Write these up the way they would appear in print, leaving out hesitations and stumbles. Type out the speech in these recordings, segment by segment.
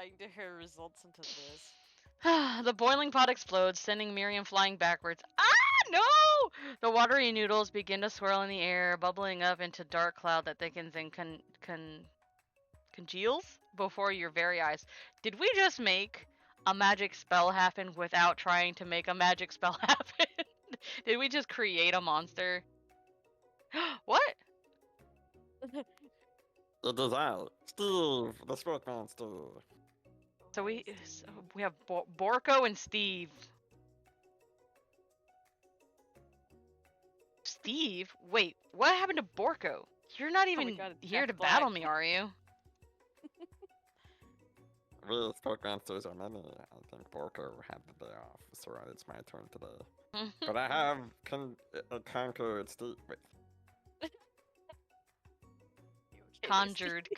dying to hear results into this. The boiling pot explodes, sending Miriam flying backwards. Ah, no! The watery noodles begin to swirl in the air, bubbling up into dark cloud that thickens and congeals before your very eyes. Did we just make a magic spell happen without trying to make a magic spell happen? Did we just create a monster? What? It is out. Steve, the smoke monster. So we have Borko and Steve. Steve? Wait, what happened to Borko? You're not even God, it's here Jack to Black. battle me, are you? We smoke monsters are many. I think Borko had the day off, so it's my turn today. But I have conquered Steve. Wait. Conjured.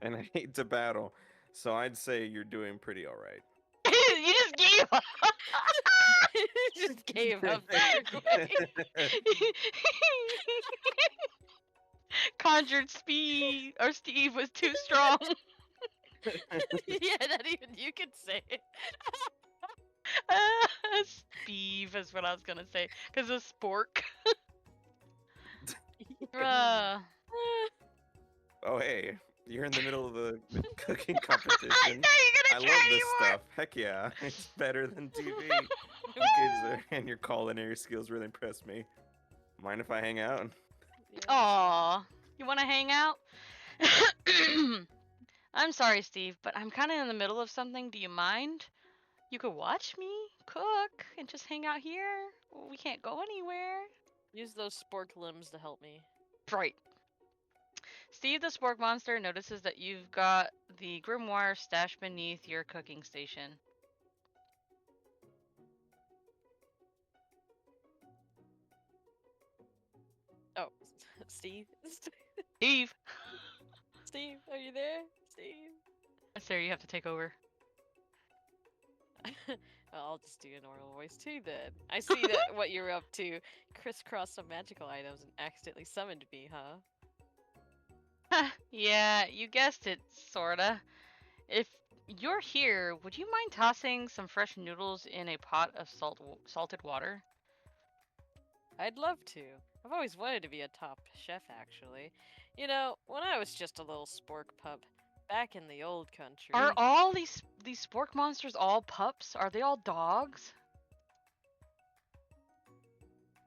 And I hate to battle, so I'd say you're doing pretty alright. You just gave up. Just gave up very quick. Conjured Steve was too strong. Yeah, not even you could say it. Steve is what I was gonna say, cause of spork. Oh hey, you're in the middle of a cooking competition. I know you're I gonna love try this anymore. stuff. Heck yeah, it's better than TV. Kids and your culinary skills really impress me. Mind if I hang out? Aw, you wanna hang out? I'm sorry, Steve, but I'm kind of in the middle of something. Do you mind? You could watch me cook and just hang out here. We can't go anywhere. Use those spork limbs to help me. Right. Steve the Spork Monster notices that you've got the grimoire stashed beneath your cooking station. Oh, Steve? Steve! Steve, are you there? Steve? Sarah, you have to take over. Well, I'll just do a normal voice too then. I see that what you're up to. Crisscrossed some magical items and accidentally summoned me, huh? Yeah, you guessed it, sorta. If you're here, would you mind tossing some fresh noodles in a pot of salted water? I'd love to. I've always wanted to be a top chef, actually. You know, when I was just a little spork pup, back in the old country. Are all these spork monsters all pups? Are they all dogs?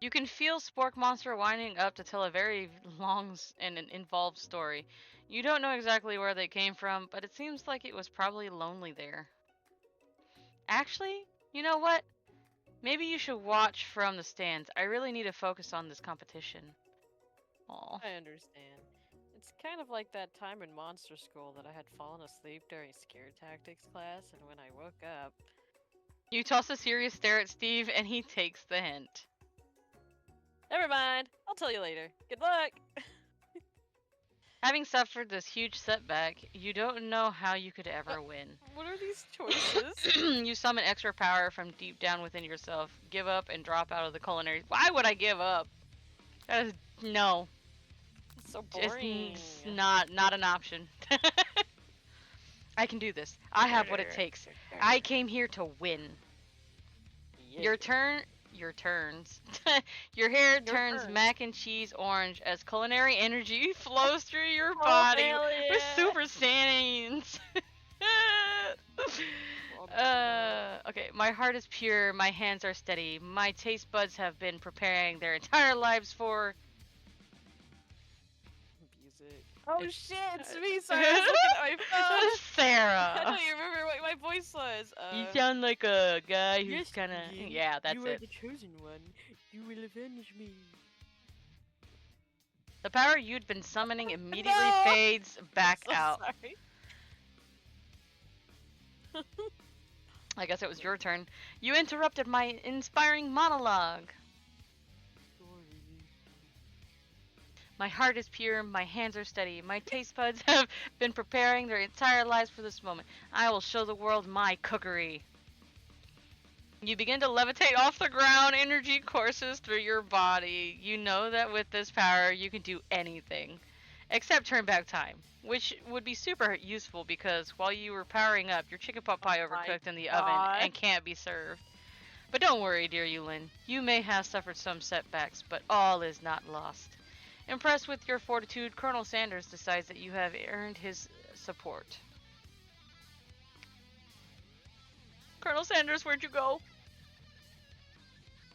You can feel Spork Monster winding up to tell a very long and an involved story. You don't know exactly where they came from, but it seems like it was probably lonely there. Actually, you know what? Maybe you should watch from the stands. I really need to focus on this competition. Aw. I understand. It's kind of like that time in monster school that I had fallen asleep during scare tactics class, and when I woke up... You toss a serious stare at Steve, and he takes the hint. Never mind. I'll tell you later. Good luck! Having suffered this huge setback, you don't know how you could ever win. What are these choices? You summon extra power from deep down within yourself, give up, and drop out of the culinary. Why would I give up? That is no. It's so boring. It's not an option. I can do this. I have what it takes. I came here to win. Yeah. Your turns. Your hair turns turn. mac and cheese orange as culinary energy flows through your body hell with yeah. super saiyans. Okay, my heart is pure, my hands are steady, my taste buds have been preparing their entire lives for... Music. Oh shit, it's me, sorry, I was looking at my phone. I Sarah! don't even remember what my voice was. You sound like a guy who's yes, kinda... Yulin, Yeah, that's you are it. the chosen one. You will avenge me. The power you'd been summoning immediately No! fades back I'm so out. Sorry. I guess it was your turn. You interrupted my inspiring monologue. My heart is pure, my hands are steady, my taste buds have been preparing their entire lives for this moment. I will show the world my cookery. You begin to levitate off the ground. Energy courses through your body. You know that with this power, you can do anything. Except turn back time. Which would be super useful because while you were powering up, your chicken pot pie overcooked in the oven and can't be served. But don't worry, dear Yulin. You may have suffered some setbacks, but all is not lost. Impressed with your fortitude, Colonel Sanders decides that you have earned his support. Colonel Sanders, where'd you go?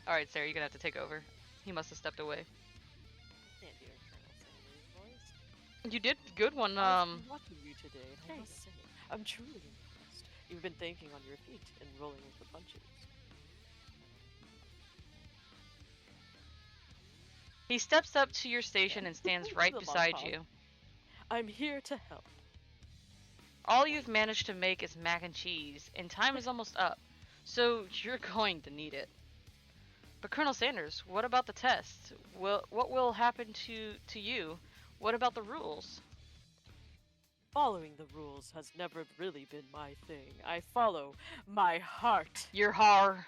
Alright, Sarah, you're gonna have to take over. He must have stepped away. Can't do a Colonel Sanders voice. You did good one, I was watching you today, and I must say, I'm truly impressed. You've been thinking on your feet and rolling with the punches. He steps up to your station and stands right beside you. I'm here to help. All you've managed to make is mac and cheese, and time is almost up, so you're going to need it. But Colonel Sanders, what about the test? What will happen to you? What about the rules? Following the rules has never really been my thing. I follow my heart. Your har.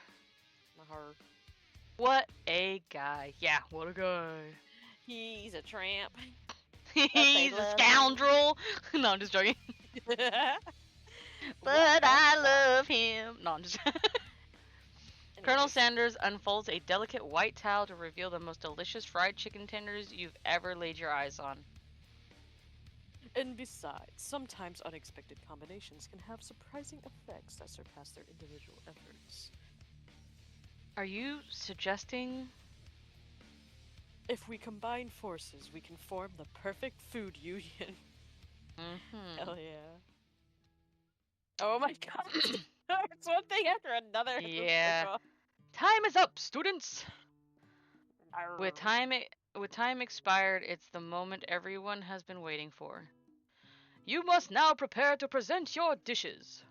My heart. What a guy. Yeah, what a guy. He's a tramp. He's a scoundrel. No, I'm just joking. But I love him. No, I'm just... Colonel Sanders unfolds a delicate white towel to reveal the most delicious fried chicken tenders you've ever laid your eyes on. And besides, sometimes unexpected combinations can have surprising effects that surpass their individual efforts. Are you suggesting... If we combine forces, we can form the perfect food union. Hell yeah. Oh my god. It's one thing after another. Yeah. Time is up, students! With time expired, it's the moment everyone has been waiting for. You must now prepare to present your dishes.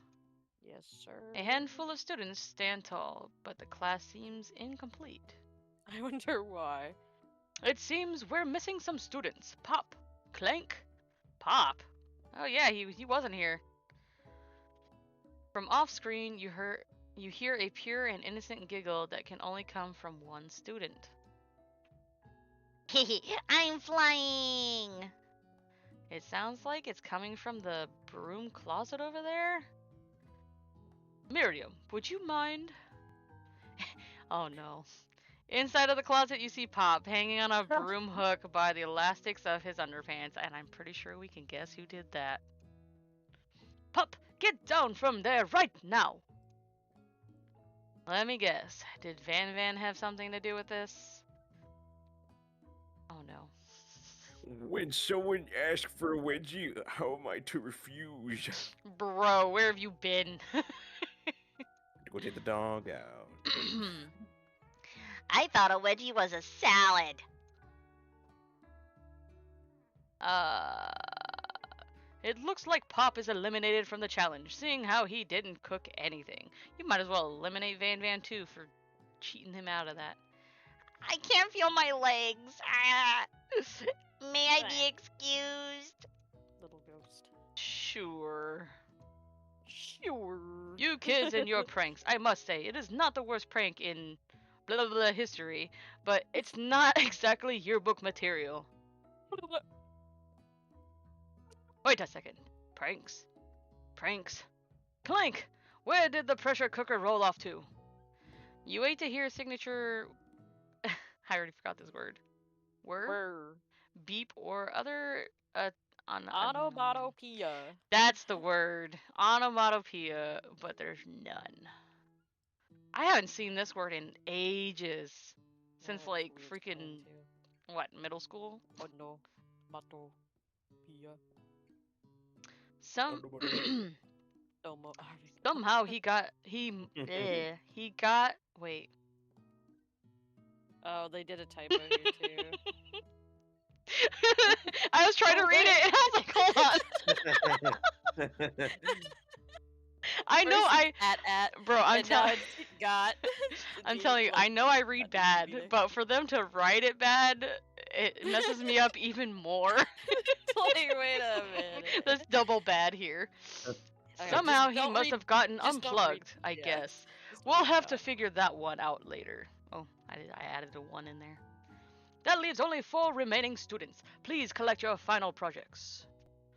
Yes, sir. A handful of students stand tall, but the class seems incomplete. I wonder why. It seems we're missing some students. Pop. Clank. Pop. Oh yeah, he wasn't here. From off-screen, you hear a pure and innocent giggle that can only come from one student. I'm flying! It sounds like it's coming from the broom closet over there. Miriam, would you mind? Oh no. Inside of the closet you see Pop hanging on a broom hook by the elastics of his underpants, and I'm pretty sure we can guess who did that. Pop, get down from there right now! Let me guess. Did Van have something to do with this? Oh no. When someone asks for a wedgie, how am I to refuse? Bro, where have you been? Go take the dog out. I thought a wedgie was a salad. It looks like Pop is eliminated from the challenge, seeing how he didn't cook anything. You might as well eliminate Van too for cheating him out of that. I can't feel my legs. May I be excused? Little ghost. Sure. Sure. You kids and your pranks. I must say, it is not the worst prank in blah blah blah history, but it's not exactly yearbook material. Wait a second. Pranks? Pranks? Clank! Where did the pressure cooker roll off to? You wait to hear signature... I already forgot this word. Word? Beep or other... Onomatopoeia. That's the word. Onomatopoeia, but there's none. I haven't seen this word in ages. Since like freaking... What, middle school? Onomatopoeia. Somehow he got wait. Oh, they did a typo here too. I was trying to read it and I was like, hold on. I know bro, I'm telling I'm telling you, I know I read bad, but for them to write it bad, it messes me up even more. Like, wait a minute. That's double bad here. Okay, Somehow he must have gotten just don't unplugged, read- I guess. We'll sweet have to dog. figure that one out later. Oh, I added a 1 in there. That leaves only 4 remaining students. Please collect your final projects.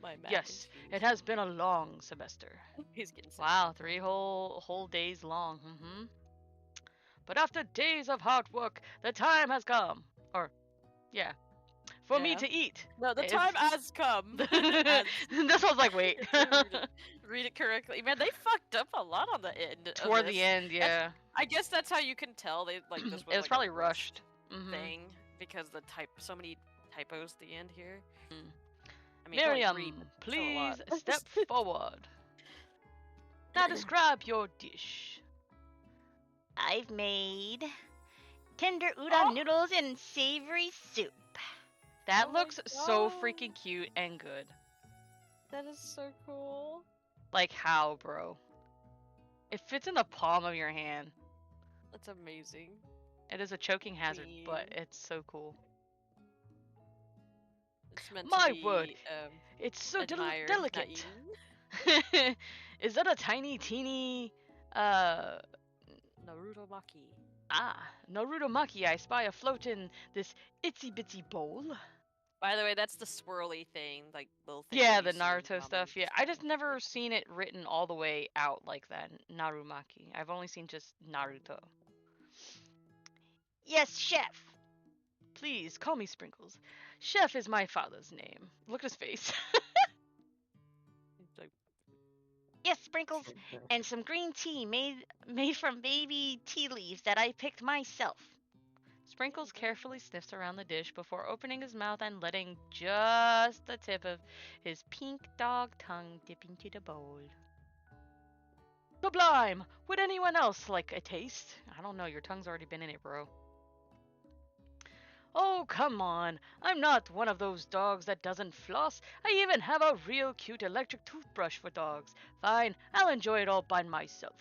My mac Yes, and it cheese. has been a long semester. He's getting sick. Wow, 3 whole days long. But after days of hard work, the time has come. Or, yeah, for me Yeah. to eat. No, the If- time has come. That's what I was like, wait. Read it correctly. Man, they fucked up a lot on the end. Of Toward the this. end, yeah. I guess that's how you can tell they like this was It was like probably a rushed. Mhm. thing because so many typos at the end here. Mm. I mean, it's only Miriam, three, but still a please lot. step forward. Now describe your dish. I've made tender udon Oh! noodles and savory soup. That Oh my looks so God. freaking cute and good. That is so cool. Like how, bro? It fits in the palm of your hand. That's amazing. It is a choking hazard, but Clean. it's so cool. It's meant My to be, word, It's so admired, not delicate. eaten. Is that a tiny, teeny, Naruto Maki. Naruto Maki I spy afloat in this itsy bitsy bowl? By the way, that's the swirly thing, like little thing. Yeah, that the you see in Naruto stuff. Yeah, comments. I just never seen it written all the way out like that. Narumaki. I've only seen just Naruto. Yes, chef. Please call me Sprinkles. Chef is my father's name. Look at his face. It's like, Yes, sprinkles and some green tea made from baby tea leaves that I picked myself. Sprinkles carefully sniffs around the dish before opening his mouth and letting just the tip of his pink dog tongue dip into the bowl. Sublime! Would anyone else like a taste? I don't know, your tongue's already been in it, bro. Oh, come on. I'm not one of those dogs that doesn't floss. I even have a real cute electric toothbrush for dogs. Fine, I'll enjoy it all by myself.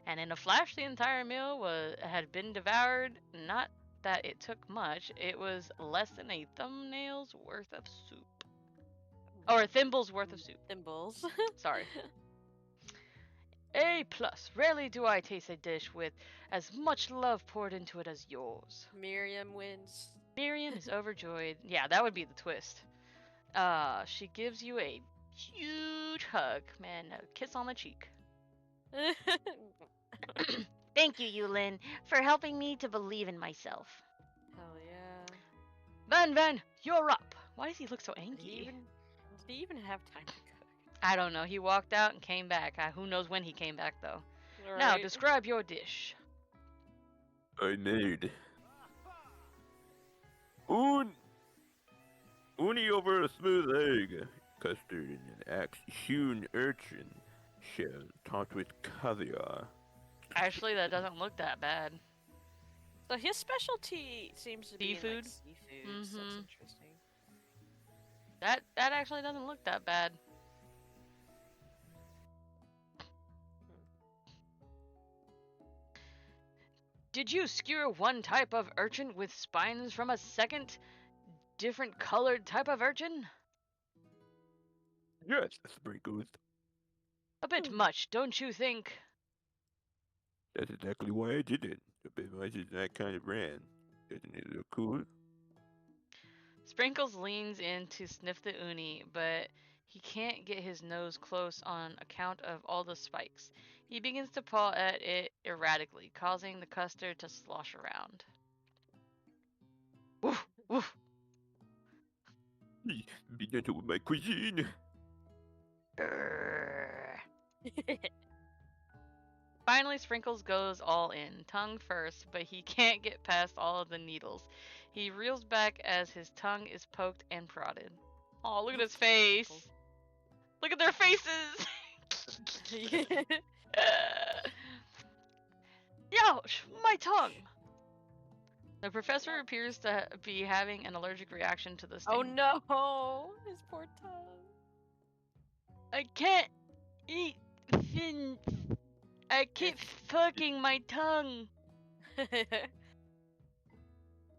And in a flash, the entire meal had been devoured. Not that it took much. It was less than a thumbnail's worth of soup. Or a thimble's worth of soup. thimbles. Sorry. A+. Rarely do I taste a dish with as much love poured into it as yours. Miriam wins. Miriam is overjoyed. Yeah, that would be the twist. She gives you a huge hug. Man, a kiss on the cheek. Thank you, Yulin, for helping me to believe in myself. Hell yeah. Van, you're up. Why does he look so Did angry? he even have time to cook? I don't know. He walked out and came back. Who knows when he came back, though. Now, Right. describe your dish. I made uni over a smooth egg, custard in an axe-hewn urchin, shell topped with caviar. Actually, that doesn't look that bad. So his specialty seems to be in, Seafood? like, seafood. So that's Mhm. interesting. That actually doesn't look that bad. Did you skewer one type of urchin with spines from a second, different colored type of urchin? Yes, Sprinkles. A bit much, don't you think? That's exactly why I did it. A bit much is that kind of brand. Doesn't it look cool? Sprinkles leans in to sniff the uni, but he can't get his nose close on account of all the spikes. He begins to paw at it erratically, causing the custard to slosh around. Woof, woof. Be gentle with my cuisine. Grrr. Finally, Sprinkles goes all in, tongue first, but he can't get past all of the needles. He reels back as his tongue is poked and prodded. Oh, look at his face! Look at their faces! Ouch! My tongue! The professor appears to be having an allergic reaction to this Oh thing. no! His poor tongue. I can't eat things. I keep fucking my tongue.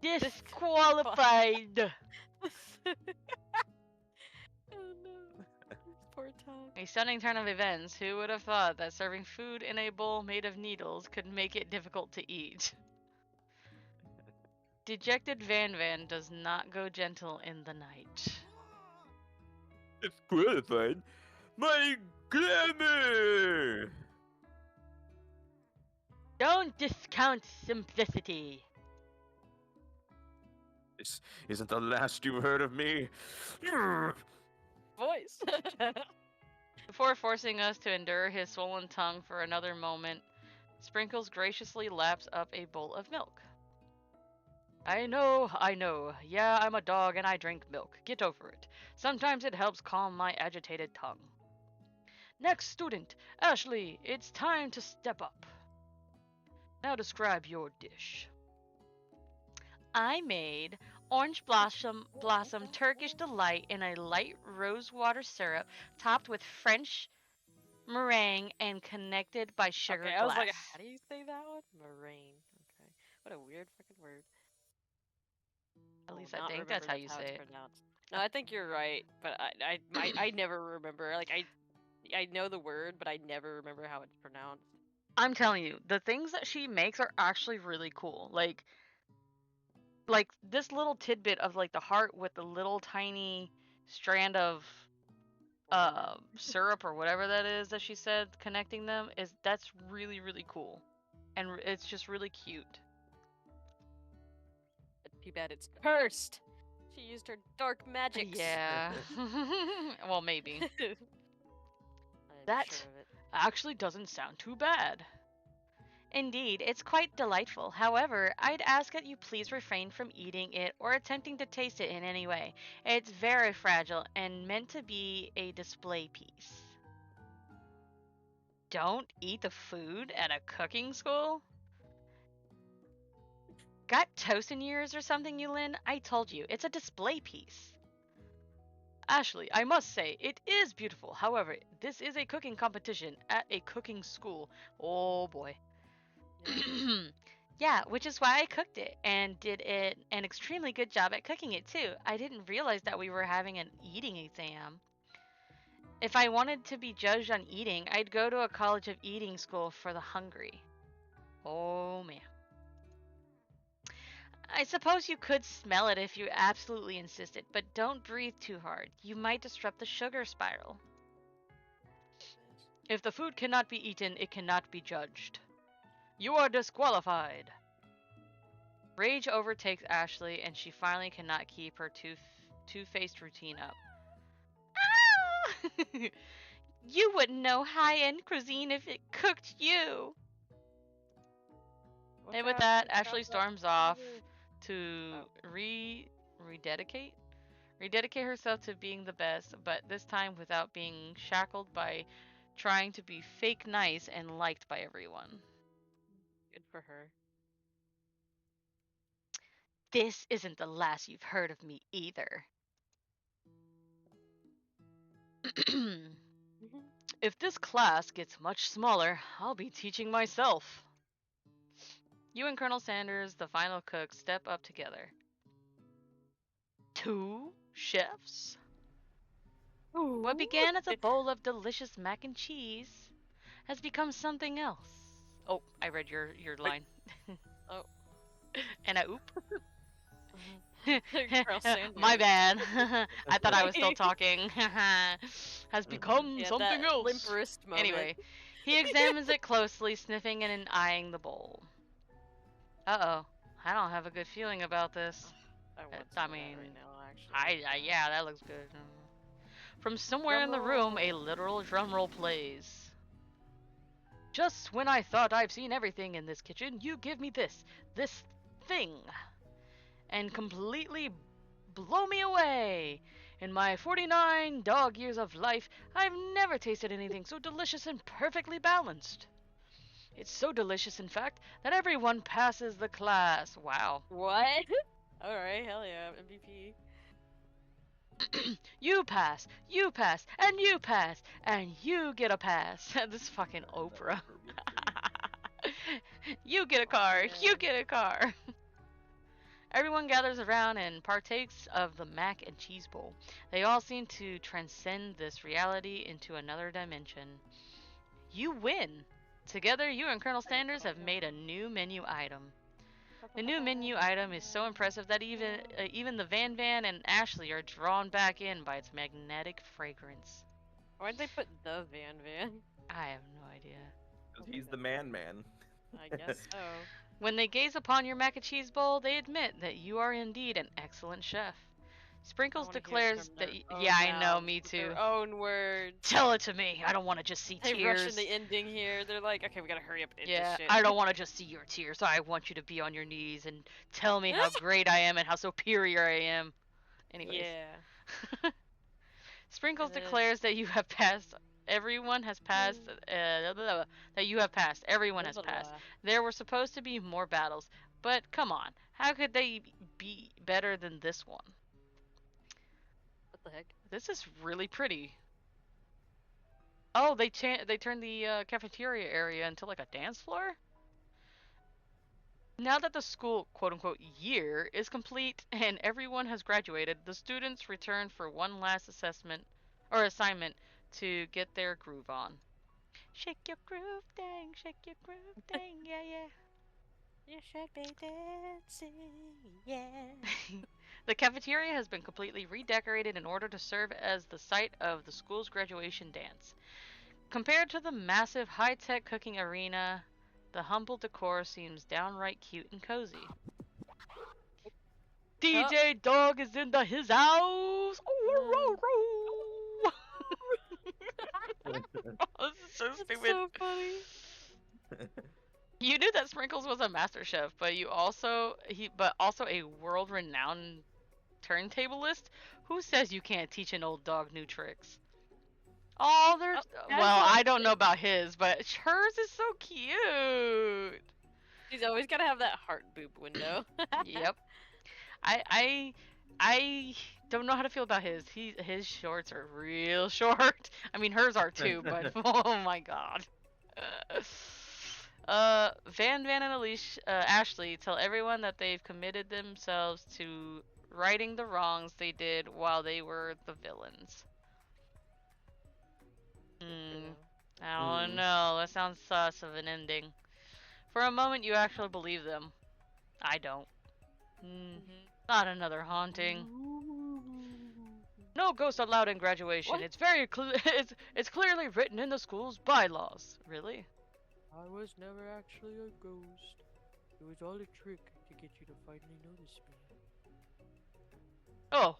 Disqualified. Oh no. His Poor tongue. A stunning turn of events. Who would have thought that serving food in a bowl made of needles could make it difficult to eat? Dejected Van Van does not go gentle in the night. Disqualified? My glamour! Don't discount simplicity. This isn't the last you've heard of me. Voice. Before forcing us to endure his swollen tongue for another moment, Sprinkles graciously laps up a bowl of milk. I know. Yeah, I'm a dog and I drink milk. Get over it. Sometimes it helps calm my agitated tongue. Next student, Ashley, it's time to step up. Now describe your dish. I made orange blossom Turkish delight in a light rosewater syrup topped with French meringue and connected by sugar Okay, glass. I was like, how do you say that one? Meringue. Okay. What a weird fucking word. At least will I not think that's remember how you say it's it. pronounced. No, I think you're right, but I never remember. Like I know the word, but I never remember how it's pronounced. I'm telling you, the things that she makes are actually really cool. Like this little tidbit of like the heart with the little tiny strand of syrup or whatever that is that she said connecting them that's really, really cool. And it's just really cute. It's too bad it's cursed. She used her dark magics. Yeah. Well, maybe. I'm That sure of it. actually doesn't sound too bad. Indeed, it's quite delightful. However, I'd ask that you please refrain from eating it or attempting to taste it in any way. It's very fragile and meant to be a display piece. Don't eat the food at a cooking school? Got toast in your ears or something, Yulin? I told you, it's a display piece. Ashley, I must say, it is beautiful. However, this is a cooking competition at a cooking school. Oh boy. Yeah, which is why I cooked it and did an extremely good job at cooking it too. I didn't realize that we were having an eating exam. If I wanted to be judged on eating, I'd go to a college of eating school for the hungry. Oh man. I suppose you could smell it if you absolutely insisted, but don't breathe too hard. You might disrupt the sugar spiral. If the food cannot be eaten, it cannot be judged. You are disqualified. Rage overtakes Ashley, and she finally cannot keep her two-faced routine up. Ah! You wouldn't know high-end cuisine if it cooked you. What's And with happening? that, Ashley Stop that. storms off to rededicate herself to being the best, but this time without being shackled by trying to be fake nice and liked by everyone. Good for her. This isn't the last you've heard of me either. If this class gets much smaller, I'll be teaching myself. You and Colonel Sanders, the final cook, step up together. 2 chefs? What began as a bowl of delicious mac and cheese has become something else. Oh, I read your line. Oh. And a oop. Colonel Sanders. My bad. I thought I was still talking. Has become Yeah, something that else. limp wrist moment. Anyway, he examines it closely, sniffing and eyeing the bowl. Uh-oh. I don't have a good feeling about this. I want I some of that mean, right now, actually. yeah, that looks good. From somewhere in the room, a literal drum roll plays. Just when I thought I've seen everything in this kitchen, you give me this thing, and completely blow me away. In my 49 dog years of life, I've never tasted anything so delicious and perfectly balanced. It's so delicious, in fact, that everyone passes the class. Wow. What? Alright, hell yeah, MVP. You pass, and you pass, and you get a pass. This fucking Oprah. You get a car, you get a car. Everyone gathers around and partakes of the mac and cheese bowl. They all seem to transcend this reality into another dimension. You win! Together, you and Colonel Sanders have made a new menu item. The new menu item is so impressive that even the Van Van and Ashley are drawn back in by its magnetic fragrance. Why'd they put the Van Van? I have no idea. Because he's the man. I guess so. When they gaze upon your mac and cheese bowl, they admit that you are indeed an excellent chef. Sprinkles declares that yeah, I know, me too. Their own words. Tell it to me. I don't want to just see They tears. rush in the ending here. They're like, okay, we gotta hurry up and end Yeah, this shit. I don't want to just see your tears. I want you to be on your knees and tell me how great I am and how superior I am. Anyways. Yeah. Sprinkles And then- declares that you have passed. Everyone has passed. That you have passed. Everyone has passed. There were supposed to be more battles, but come on, how could they be better than this one? What the heck? This is really pretty. Oh, they turned the cafeteria area into like a dance floor? Now that the school quote-unquote year is complete and everyone has graduated, the students return for one last assignment to get their groove on. Shake your groove thing, yeah, yeah. You should be dancing, yeah. The cafeteria has been completely redecorated in order to serve as the site of the school's graduation dance. Compared to the massive high-tech cooking arena, the humble decor seems downright cute and cozy. DJ Dog is in his house! This is so stupid. So funny. You knew that Sprinkles was a master chef, but also a world-renowned turntablist. Who says you can't teach an old dog new tricks? Oh, there's I don't know about his, but hers is so cute. She's always gotta have that heart boob window. Yep. I don't know how to feel about his. His shorts are real short. I mean, hers are too, but oh my god. Van Van and Ashley tell everyone that they've committed themselves to righting the wrongs they did while they were the villains. I don't know. That sounds sus of an ending. For a moment, you actually believe them. I don't. Not another haunting. No ghosts allowed in graduation. What? It's very it's clearly written in the school's bylaws. Really? I was never actually a ghost. It was all a trick to get you to finally notice me. Oh,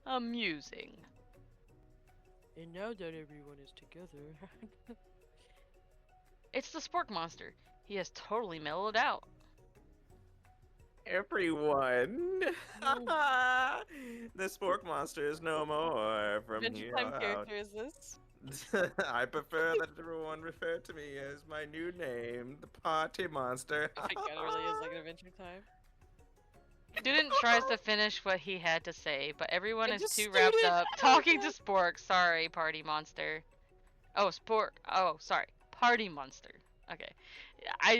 amusing. And now that everyone is together... It's the Spork Monster. He has totally mellowed out. Everyone! The Spork Monster is no more from Adventure here Time on out. character is this? I prefer that everyone refer to me as my new name, the Party Monster. Oh my god, it really is like an Adventure Time. Student tries to finish what he had to say, but everyone It's is a too wrapped student! up talking to Spork. Sorry, Party Monster. Oh, Spork. Oh, sorry. Party Monster. Okay.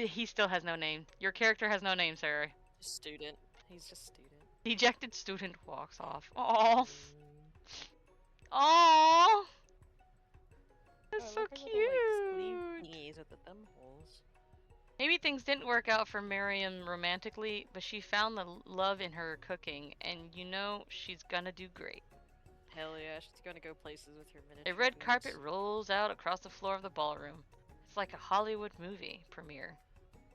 He still has no name. Your character has no name, Sarah. Student. He's just student. Dejected student walks off. Aww. Aww. That's so cute. Thingies with the thumb holes. Maybe things didn't work out for Miriam romantically, but she found the love in her cooking, and you know she's gonna do great. Hell yeah, she's gonna go places with her A miniature red foods. carpet rolls out across the floor of the ballroom. It's like a Hollywood movie premiere.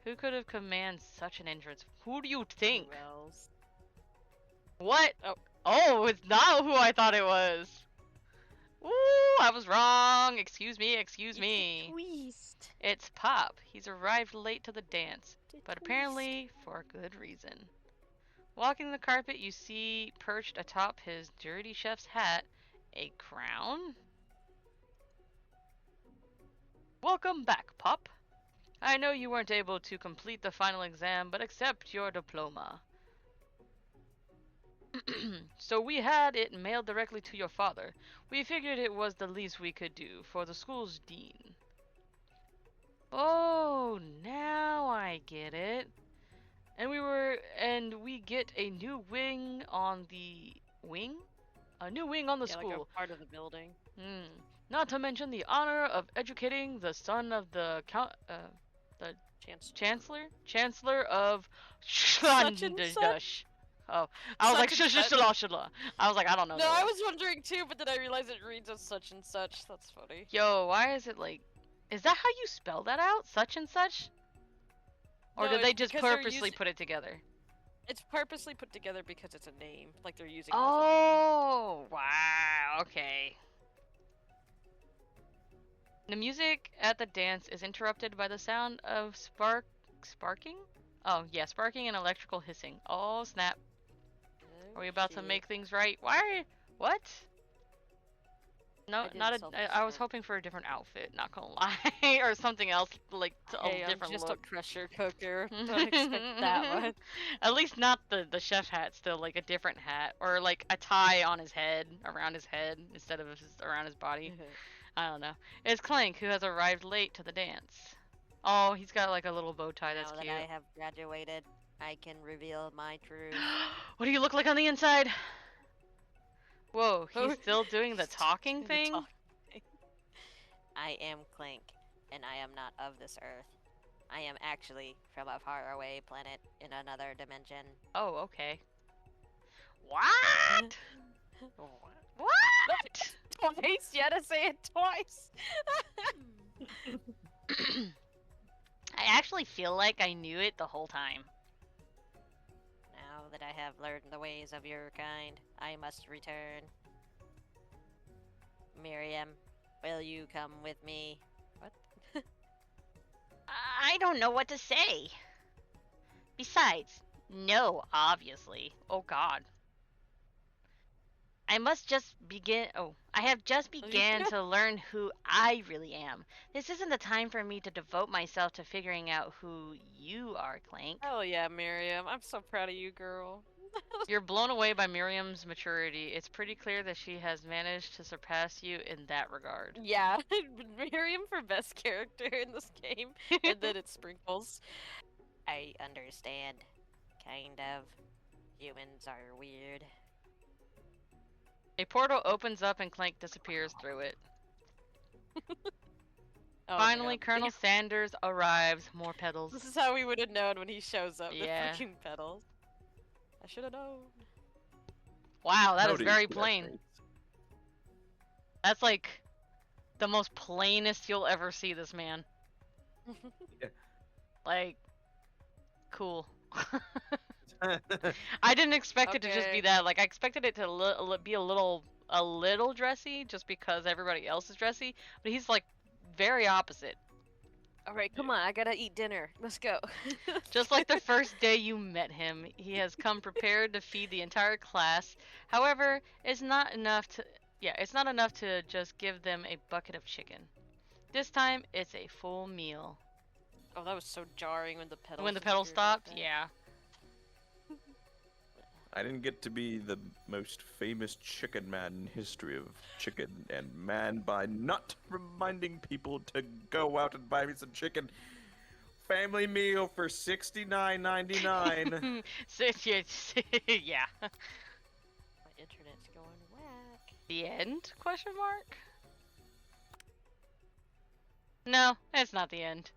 Who could have commanded such an entrance? Who do you think? Wells. What? Oh. Oh, it's not who I thought it was. Ooh, I was wrong. Excuse me, excuse me. Twist. It's Pop. He's arrived late to the dance, but apparently for a good reason. Walking the carpet, you see perched atop his dirty chef's hat a crown. Welcome back, Pop. I know you weren't able to complete the final exam, but accept your diploma. So we had it mailed directly to your father. We figured it was the least we could do for the school's dean. Oh, now I get it. And we get a new wing on the wing? A new wing on the Yeah, like school. a part of the building. Not to mention the honor of educating the son of the the Chancellor of Such and such? Oh, I was like Such and such. I was like, I don't know. No, the I rest. was wondering too, but then I realized it reads as such and such. That's funny. Yo, why is it like? Is that how you spell that out? Such and such? Or No, did they it's just because they're purposely using- put it together? It's purposely put together because it's a name. Like they're using it Oh, wow. Okay. The music at the dance is interrupted by the sound of sparking? Oh, yeah, sparking and electrical hissing. Oh, snap. as a name. Are we about to make things right? Why are you... What? No, I did not a... I was self-destruct. hoping for a different outfit, not gonna lie. Or something else, like, a Hey, I'm different just look. a pressure cooker. Don't expect that one. At least not the chef hat, still, like, a different hat. Or, like, a tie on his head, around his head, instead of around his body. I don't know. It's Clank, who has arrived late to the dance. Oh, he's got like a little bow tie. That's Now cute. that I have graduated, I can reveal my truth. What do you look like on the inside? Whoa, he's Oh, still doing the talking The thing? I am Clink, and I am not of this earth. I am actually from a faraway planet in another dimension. Oh, okay. What? What? Twice? You had to say it twice. I actually feel like I knew it the whole time. Now that I have learned the ways of your kind, I must return. Miriam, will you come with me? What? I don't know what to say. Besides, no, obviously. Oh God. I must just begin. Oh, I have just began to learn who I really am. This isn't the time for me to devote myself to figuring out who you are, Clank. Hell yeah, Miriam. I'm so proud of you, girl. You're blown away by Miriam's maturity. It's pretty clear that she has managed to surpass you in that regard. Yeah, Miriam for best character in this game, and then it sprinkles. I understand. Kind of. Humans are weird. A portal opens up and Clank disappears through it. Oh, Finally, man. Colonel Sanders arrives. More petals. This is how we would have known when he shows up. Yeah. The freaking petals. I should have known. Wow, that is Howdy, very plain. classmates. That's like the most plainest you'll ever see this man. Yeah. Like, cool. I didn't expect it to just be Okay. that. Like, I expected it to be a little dressy, just because everybody else is dressy. But he's like very opposite. All right, come on. I gotta eat dinner. Let's go. Just like the first day you met him, he has come prepared to feed the entire class. However, it's not enough to just give them a bucket of chicken. This time, it's a full meal. Oh, that was so jarring when the pedals. When the pedal disappeared like stopped, that. yeah. I didn't get to be the most famous chicken man in history of chicken and man by not reminding people to go out and buy me some chicken. Family meal for $69.99. So, yeah. My internet's going whack. The end? Question mark? No, it's not the end.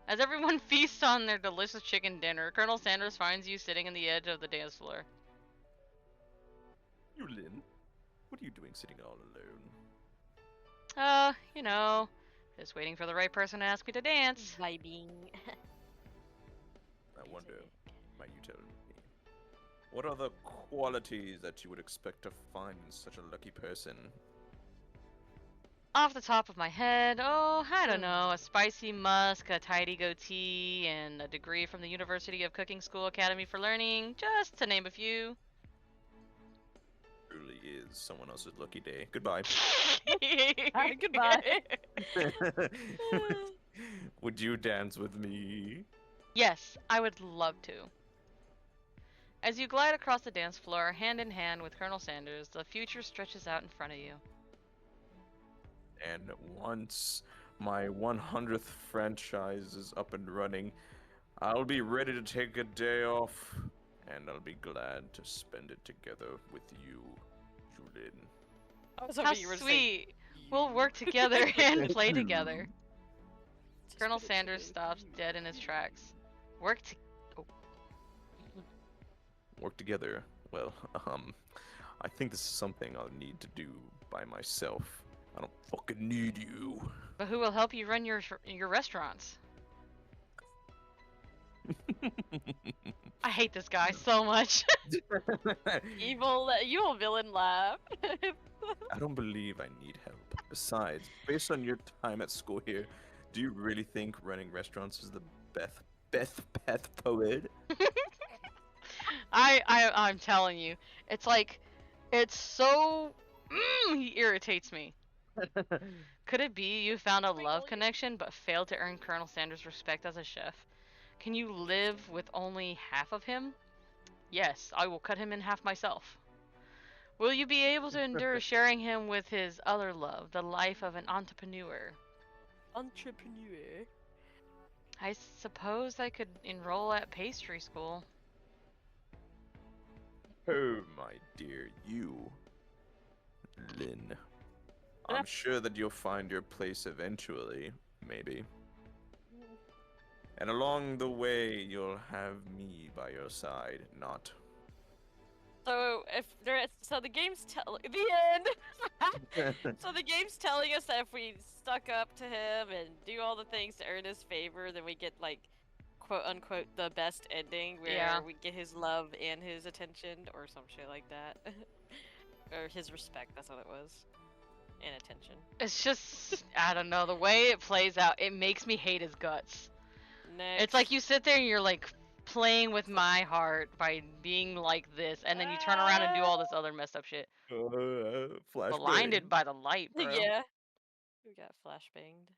As everyone feasts on their delicious chicken dinner, Colonel Sanders finds you sitting on the edge of the dance floor. Yulin, what are you doing sitting all alone? You know, just waiting for the right person to ask me to dance. Vibing. I wonder, might you tell me, what are the qualities that you would expect to find in such a lucky person? Off the top of my head, oh, I don't know, a spicy musk, a tidy goatee, and a degree from the University of Cooking School Academy for Learning, just to name a few. Truly is someone else's lucky day. Goodbye. Alright, goodbye. Would you dance with me? Yes, I would love to. As you glide across the dance floor, hand in hand with Colonel Sanders, the future stretches out in front of you. And once my 100th franchise is up and running, I'll be ready to take a day off, and I'll be glad to spend it together with you, Yulin. I was How hoping you were saying sweet. We'll you. work together and Thank play you. together. To Colonel spend it together Sanders with stops you. dead in his tracks. Work to. Oh. Work together. Well, I think this is something I'll need to do by myself. I don't fucking need you. But who will help you run your restaurants? I hate this guy so much. Evil villain laugh. I don't believe I need help. Besides, based on your time at school here, do you really think running restaurants is the best path forward? I'm telling you, it's like, it's so. He irritates me. Could it be you found a love connection but failed to earn Colonel Sanders' respect as a chef? Can you live with only half of him? Yes, I will cut him in half myself. Will you be able to endure sharing him with his other love, the life of an entrepreneur? Entrepreneur. I suppose I could enroll at pastry school. Oh, my dear, you, Lynn. I'm sure that you'll find your place eventually, maybe. And along the way, you'll have me by your side, not. So so the game's the end. So the game's telling us that if we stuck up to him and do all the things to earn his favor, then we get like, quote unquote, the best ending where Yeah. we get his love and his attention or some shit like that, or his respect. That's what it was, and attention. It's just, I don't know, the way it plays out, it makes me hate his guts. Next. It's like you sit there and you're like playing with my heart by being like this, and then you turn around and do all this other messed up shit. Flashbang. Blinded by the light, bro. Yeah. We got flashbanged.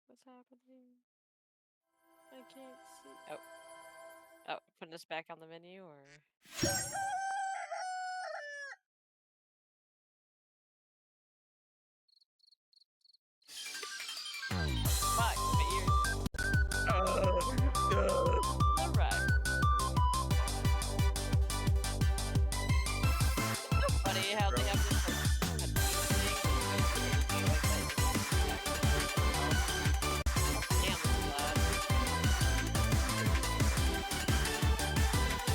What's happening? I can't see. Oh, putting us back on the menu, or? Fuck, my ears. Alright. So funny how they have this like thing like that. Damn, this is loud.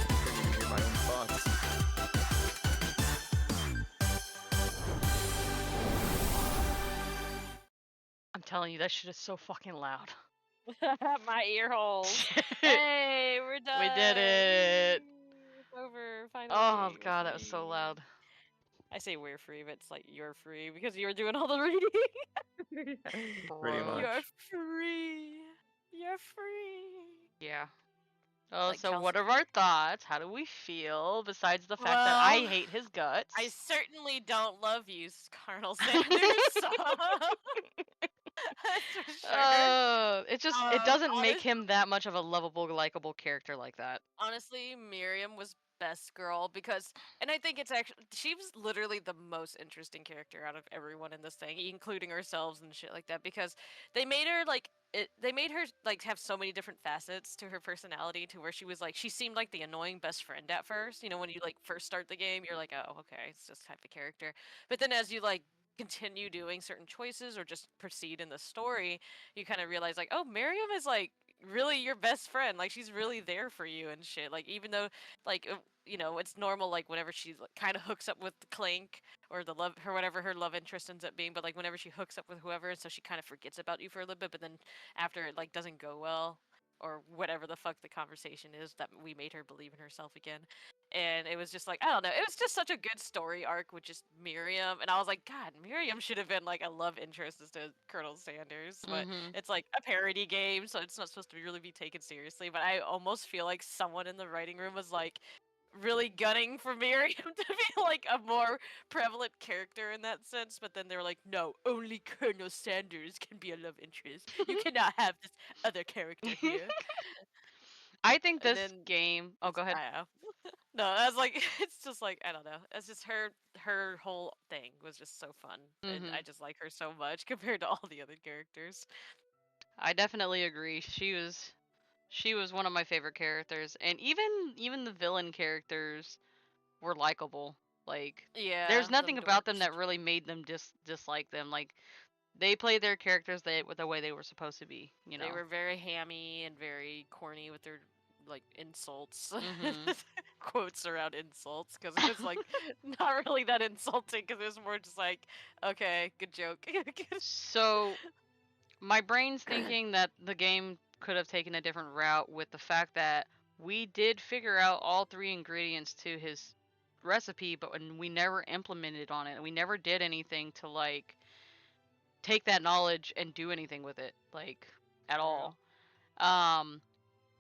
I can hear my own thoughts. I'm telling you, that shit is so fucking loud. My ear holes. Hey, we're done. We did it. It's over. Finally. Oh We're god, that was so free. loud. I say we're free, but it's like you're free because you were doing all the reading. Pretty Bro. much. You're free. You're free. Yeah. Oh, Like so Kelsey. what are our thoughts? How do we feel? Besides the fact that I Well, hate his guts. I certainly don't love you, Colonel Sanders. So that's for sure. It just it doesn't make Honest, him that much of a lovable, likable character like that. honestly, Miriam was best girl because, and I think it's actually she was literally the most interesting character out of everyone in this thing, including ourselves and shit like that. Because they made her like they made her like have so many different facets to her personality, to where she was like she seemed like the annoying best friend at first. You know, when you like first start the game, you're like, oh, okay, it's this type of character. But then as you like continue doing certain choices or just proceed in the story, you kind of realize like, oh, Miriam is like really your best friend. Like she's really there for you and shit. Like even though like you know, it's normal like whenever she like, kind of hooks up with Clank or the love her whatever her love interest ends up being, but like whenever she hooks up with whoever, and so she kind of forgets about you for a little bit, but then after it like doesn't go well or whatever the fuck the conversation is, that we made her believe in herself again. And it was just like, I don't know, it was just such a good story arc with just Miriam, and I was like, God, Miriam should have been like a love interest instead of Colonel Sanders, but it's like a parody game, so it's not supposed to really be taken seriously. But I almost feel like someone in the writing room was like really gunning for Miriam to be like a more prevalent character in that sense, but then they were like, no, only Colonel Sanders can be a love interest. You cannot have this other character here. I think And this then game. Oh, go ahead. I know. No, I was like, it's just like I don't know. It's just her whole thing was just so fun, and I just like her so much compared to all the other characters. I definitely agree. She was one of my favorite characters, and even the villain characters were likable. Like Yeah, there's them nothing about them dorks. that really made them dislike them. Like they played their characters with the way they were supposed to be. You They know. were very hammy and very corny with their like insults. Mhm. Quotes around insults because it was like not really that insulting because it was more just like, okay, good joke. So my brain's thinking that the game could have taken a different route with the fact that we did figure out all three ingredients to his recipe, but when we never implemented on it. We never did anything to like take that knowledge and do anything with it, like at True. all. Um,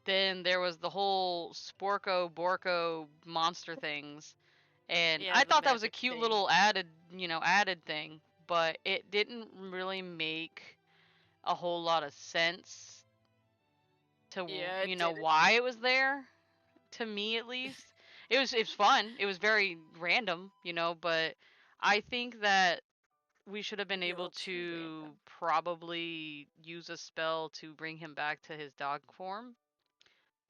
then there was the whole Sporko Borko monster things, and Yeah, I the thought that was a magic cute thing. little added thing, but it didn't really make a whole lot of sense to Yeah, it did. why it was there, to me at least. It was fun. It was very random, but I think that we should have been Maybe a able little too to random. probably use a spell to bring him back to his dog form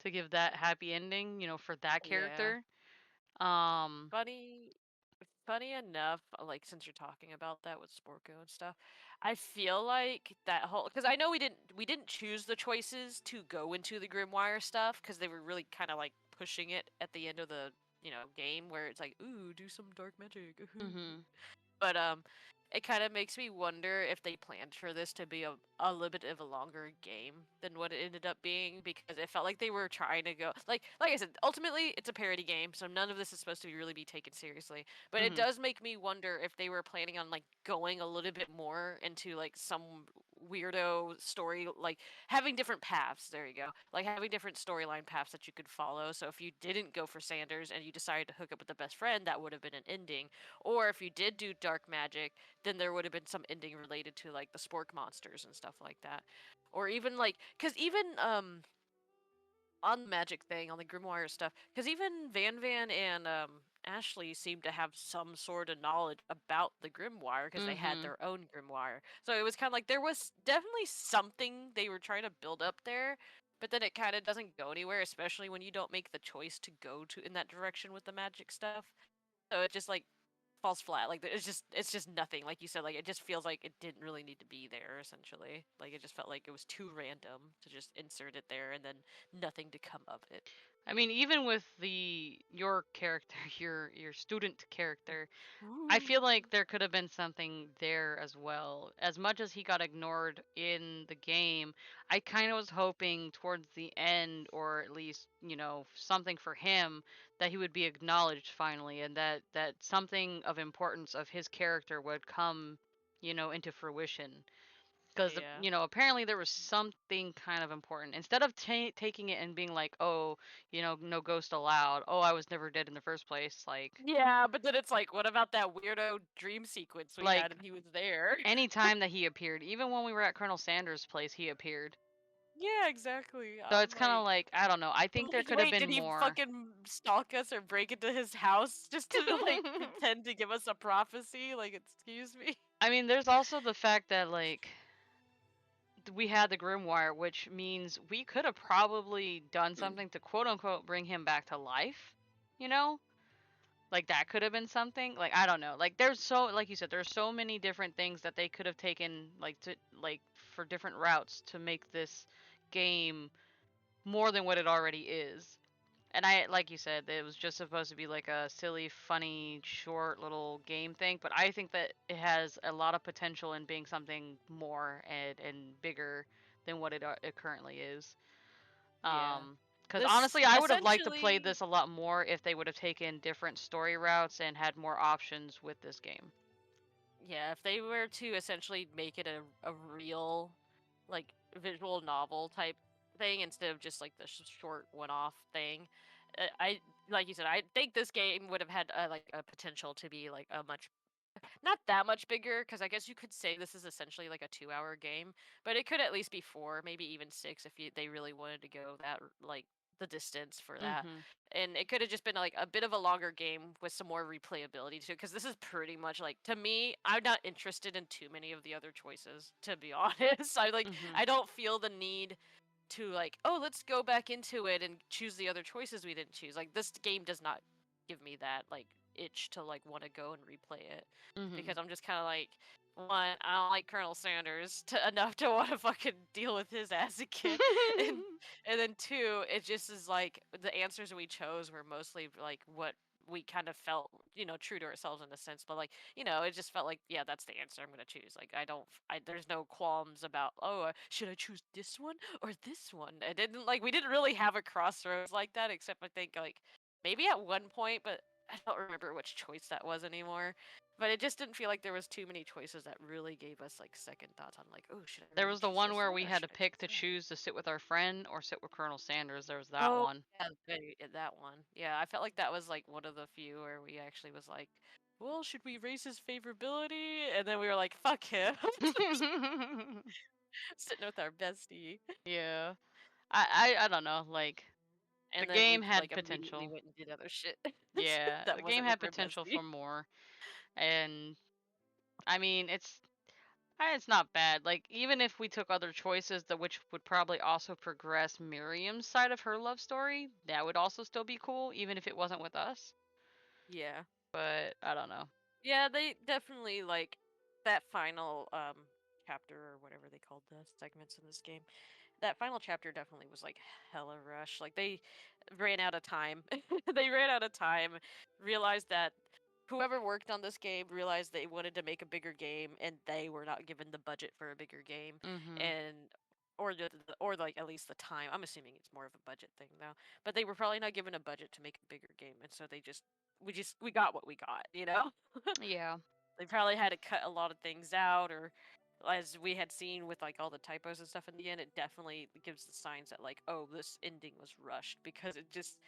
to give that happy ending, for that Yeah. character. Um Funny funny enough, like since you're talking about that with Sporko and stuff, I feel like that whole because I know we didn't choose the choices to go into the Grimwire stuff because they were really kind of like pushing it at the end of the game where it's like ooh do some dark magic. mhm. But it kind of makes me wonder if they planned for this to be a little bit of a longer game than what it ended up being because it felt like they were trying to go like I said, ultimately it's a parody game, so none of this is supposed to be really be taken seriously. But it Mhm. does make me wonder if they were planning on like going a little bit more into like some weirdo story, like having different paths. There you go. Like having different storyline paths that you could follow. So if you didn't go for Sanders and you decided to hook up with the best friend, that would have been an ending. Or if you did do dark magic, then there would have been some ending related to like the spork monsters and stuff like that. Or even like cuz even on the magic thing, on the grimoire stuff, cuz even Van and Ashley seemed to have some sort of knowledge about the grimoire because they had Mhm. their own grimoire. So it was kind of like there was definitely something they were trying to build up there, but then it kind of doesn't go anywhere, especially when you don't make the choice to go to in that direction with the magic stuff. So it just like falls flat. Like it's just nothing. Like you said, like it just feels like it didn't really need to be there. Essentially, like it just felt like it was too random to just insert it there and then nothing to come of it. I mean, even with your character, your student character, I Ooh. feel like there could have been something there as well. As much as he got ignored in the game, I kind of was hoping towards the end, or at least, something for him, that he would be acknowledged finally, and that something of importance of his character would come, into fruition. Because, Yeah. apparently there was something kind of important. Instead of taking it and being like, oh, no ghost allowed. Oh, I was never dead in the first place. Yeah, but then it's like, what about that weirdo dream sequence we had Like and he was there? any time that he appeared, even when we were at Colonel Sanders' place, he appeared. Yeah, exactly. So I'm it's kind of like, like, I don't know. I think there could have wait, been did he more. fucking stalk us or break into his house just to like pretend to give us a prophecy? Like, excuse me. I mean, there's also the fact that like we had the Grimoire, which means we could have probably done something to quote unquote bring him back to life. You know, like that could have been something. Like I don't know. Like there's like you said, there's so many different things that they could have taken for different routes to make this game more than what it already is. And like you said, it was just supposed to be like a silly, funny, short little game thing. But I think that it has a lot of potential in being something more and bigger than what it currently is. Yeah. Because This honestly, I would have liked to play essentially, this a lot more if they would have taken different story routes and had more options with this game. yeah, if they were to essentially make it a real, like, visual novel type thing instead of just like the short one-off thing, I like you said, I think this game would have had like a potential to be like a much not that much bigger because I guess you could say this is essentially like a 2-hour game, but it could at least be 4, maybe even 6 if they really wanted to go that like the distance for that. Mhm. And it could have just been like a bit of a longer game with some more replayability too, because this is pretty much like, to me, I'm not interested in too many of the other choices, to be honest. Mhm. I don't feel the need to like, oh, let's go back into it and choose the other choices we didn't choose. Like, this game does not give me that like itch to like want to go and replay it, because Mhm. I'm just kind of like, one, I don't like Colonel Sanders enough to want to fucking deal with his ass again, and then two, it just is like the answers we chose were mostly like what we kind of felt, true to ourselves in a sense, but like, it just felt like, yeah, that's the answer I'm gonna choose. Like, there's no qualms about, oh, should I choose this one or this one? I didn't like, we didn't really have a crossroads like that, except I think like maybe at one point, but I don't remember which choice that was anymore. But it just didn't feel like there was too many choices that really gave us like second thoughts on like, oh, should I There really was the choose one this where one we or had to should I pick choose to that? choose to sit with our friend or sit with Colonel Sanders. There was that Oh, one. yeah, that one. Yeah, I felt like that was like one of the few where we actually was like, well, should we raise his favorability? And then we were like, fuck him, sitting with our bestie. Yeah. I don't know, like the And then we game had like immediately potential. went and did other shit Yeah, that the game wasn't with had our potential bestie. for more. And I mean, it's not bad. Like even if we took other choices that which would probably also progress Miriam's side of her love story, that would also still be cool even if it wasn't with us. Yeah. But I don't know. Yeah, they definitely like that final chapter or whatever they called the segments in this game. That final chapter definitely was like hella rush. Like, they ran out of time. They ran out of time, realized that whoever worked on this game realized they wanted to make a bigger game and they were not given the budget for a bigger game, Mhm. and or like at least the time. I'm assuming it's more of a budget thing though. But they were probably not given a budget to make a bigger game, and so we got what we got, you know? Yeah. They probably had to cut a lot of things out, or as we had seen with like all the typos and stuff in the end, it definitely gives the signs that like, oh, this ending was rushed, because it just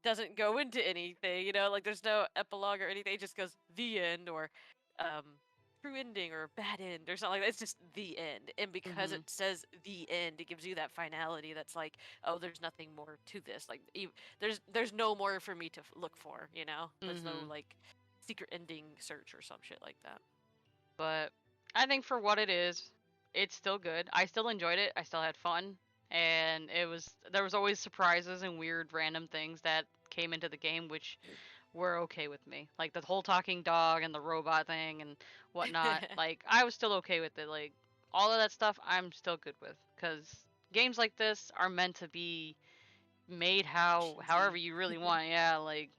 doesn't go into anything, like there's no epilogue or anything. It just goes the end, or um true ending, or bad end, or something like that. It's just the end. And because it Mhm. says the end, it gives you that finality that's like, oh, there's nothing more to this. Like, there's no more for me to look for, there's no Mhm. like secret ending search or some shit like that. But I think for what it is, it's still good. I still enjoyed it. I still had fun. And there was always surprises and weird random things that came into the game which were okay with me. Like the whole talking dog and the robot thing and whatnot. Like I was still okay with it. Like all of that stuff I'm still good with cuz games like this are meant to be made however Cheesy. you really want. Yeah, like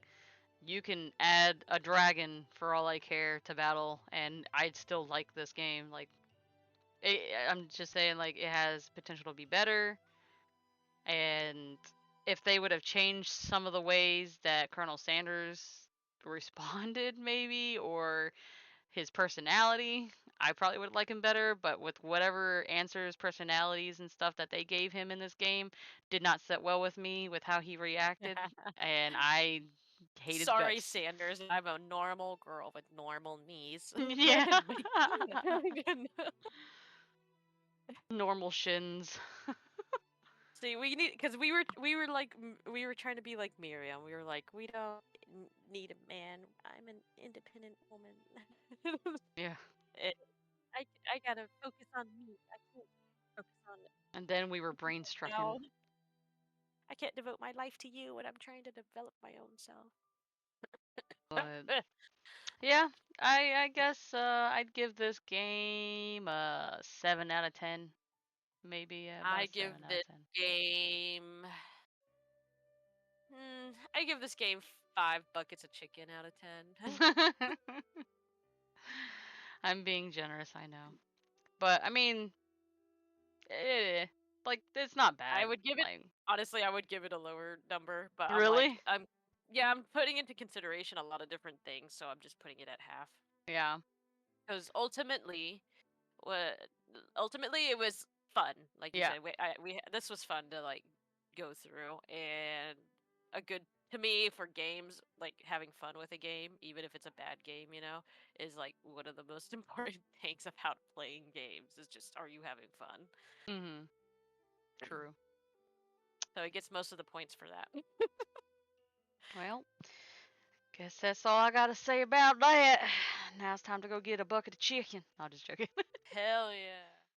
you can add a dragon for all I care to battle and I'd still like this game. Like I'm just saying like it has potential to be better, and if they would have changed some of the ways that Colonel Sanders responded maybe or his personality, I probably would like him better, but with whatever answers, personalities and stuff that they gave him in this game did not sit well with me with how he reacted and I hate his Sorry, guts. Sanders. I'm a normal girl with normal knees. Yeah. But- Normal shins. See, we need, because we were like we were trying to be like Miriam. We were like, we don't need a man. I'm an independent woman. Yeah. It, I gotta focus on me. I can't focus on And then we were brain people strucken. now. I can't devote my life to you when I'm trying to develop my own self. But yeah, I guess I'd give this game a 7 out of 10. Maybe about I a give 7 out of this game. I give this game 5 buckets of chicken out of 10. 10. I'm being generous, I know. But I mean, eh, like it's not I bad. would give it, Like honestly, I would give it a lower number, but really? yeah, I'm putting into consideration a lot of different things, so I'm just putting it at half. Yeah. Because what ultimately it was fun, like you Yeah. said. This was fun to like go through, and a good, to me, for games, like having fun with a game, even if it's a bad game, is like one of the most important things about playing games. Is just, are you having fun? Mhm. True. So he gets most of the points for that. Well, guess that's all I gotta say about that. Now it's time to go get a bucket of chicken. I'm just joking. Hell yeah.